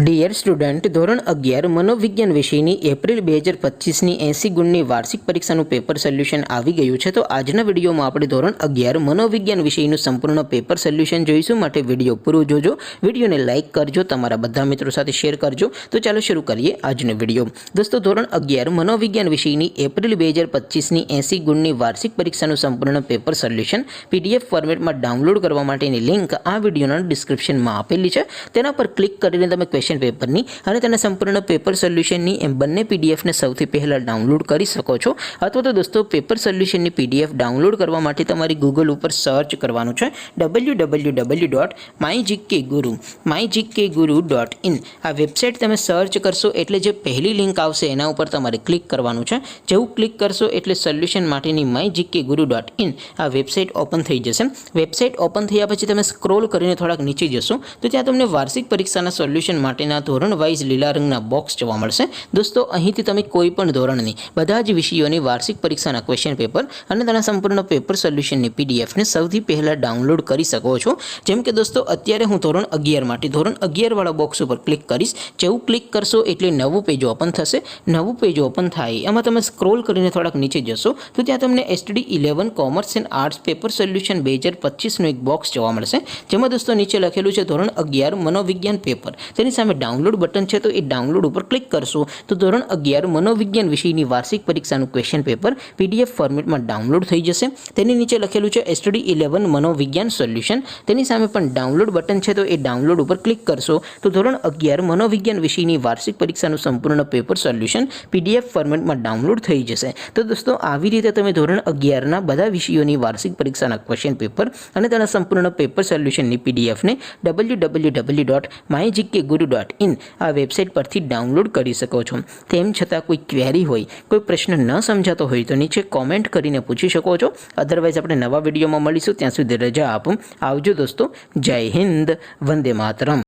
Dear student, ધોરણ 11 મનોવિજ્ઞાન વિષયની એપ્રિલ 2025ની 80 ગુણની વાર્ષિક પરીક્ષાનું પેપર સોલ્યુશન આવી ગયું છે। તો આજના વિડીયોમાં આપણે ધોરણ 11 મનોવિજ્ઞાન વિષયનું સંપૂર્ણ પેપર સોલ્યુશન જોઈશું। માટે વિડીયો પૂરો જોજો, વિડીયોને લાઇક કરજો, તમારા બધા મિત્રો સાથે શેર કરજો। તો ચાલો શરૂ કરીએ આજનો વિડીયો। દોસ્તો, ધોરણ 11 મનોવિજ્ઞાન વિષયની એપ્રિલ 2025ની 80 ગુણની વાર્ષિક પરીક્ષાનું સંપૂર્ણ પેપર સોલ્યુશન PDF ફોર્મેટમાં ડાઉનલોડ કરવા માટેની લિંક આ વિડીયોના ડિસ્ક્રિપ્શનમાં આપેલી છે। તેના પર ક્લિક કરીને તમે ક્વેશ્ચન પેપરની અને તેના સંપૂર્ણ પેપર સોલ્યુશનની એમ બંને પીડીએફને સૌથી પહેલાં ડાઉનલોડ કરી શકો છો। અથવા તો દોસ્તો, પેપર સોલ્યુશનની પીડીએફ ડાઉનલોડ કરવા માટે તમારી ગૂગલ ઉપર સર્ચ કરવાનું છે www.mygkguru.in। આ વેબસાઇટ તમે સર્ચ કરશો એટલે જે પહેલી લિંક આવશે એના ઉપર તમારે ક્લિક કરવાનું છે। જેવું ક્લિક કરશો એટલે સોલ્યુશન માટેની mygkguru.in આ વેબસાઇટ ઓપન થઈ જશે। વેબસાઇટ ઓપન થયા પછી તમે સ્ક્રોલ કરીને થોડાક નીચે જશો તો ત્યાં તમને વાર્ષિક પરીક્ષાના સોલ્યુશન માટેના ધોરણ વાઇઝ લીલા રંગના બોક્સ જોવા મળશે। દોસ્તો, અહીંથી તમે કોઈ પણ ધોરણની બધા જ વિષયોની વાર્ષિક પરીક્ષાના ક્વેશ્ચન પેપર અને તેના સંપૂર્ણ પેપર સોલ્યુશનની પીડીએફને સૌથી પહેલાં ડાઉનલોડ કરી શકો છો। જેમ કે દોસ્તો, અત્યારે હું ધોરણ 11 માટે ધોરણ 11 વાળા બોક્સ ઉપર ક્લિક કરીશ। જેવું ક્લિક કરશો એટલે નવું પેજ ઓપન થશે। નવું પેજ ઓપન થાય એમાં તમે સ્ક્રોલ કરીને થોડાક નીચે જશો તો ત્યાં તમને STD 11 commerce and arts paper solution 2025નું એક બોક્સ જોવા મળશે। જેમાં દોસ્તો નીચે લખેલું છે ધોરણ 11 મનોવિજ્ઞાન પેપર। તેની સામે ડાઉનલોડ બટન છે, તો એ ડાઉનલોડ ઉપર ક્લિક કરશો તો ધોરણ 11 મનોવિજ્ઞાન વિષયની વાર્ષિક પરીક્ષાનું ક્વેશ્ચન પેપર PDF ફોર્મેટમાં ડાઉનલોડ થઈ જશે। તેની નીચે લખેલું છે STD 11 મનોવિજ્ઞાન સોલ્યુશન। તેની સામે પણ ડાઉનલોડ બટન છે, તો એ ડાઉનલોડ ઉપર ક્લિક કરશો તો ધોરણ 11 મનોવિજ્ઞાન વિષયની વાર્ષિક પરીક્ષાનું સંપૂર્ણ પેપર સોલ્યુશન PDF ફોર્મેટમાં ડાઉનલોડ થઈ જશે। તો દોસ્તો, આવી રીતે તમે ધોરણ 11ના બધા વિષયોની વાર્ષિક પરીક્ષાના ક્વેશ્ચન પેપર અને તેના સંપૂર્ણ પેપર સોલ્યુશનની પીડીએફને www.mygkguru.in આ વેબસાઇટ પરથી ડાઉનલોડ કરી શકો છો। તેમ છતાં કોઈ ક્વેરી હોય, કોઈ પ્રશ્ન ન સમજાતો હોય તો નીચે કોમેન્ટ કરીને પૂછી શકો છો। અધરવાઇઝ આપણે નવા વિડીયોમાં મળીશું, ત્યાં સુધી રજા આપો। આવજો દોસ્તો, જય હિન્દ, વંદે માતરમ।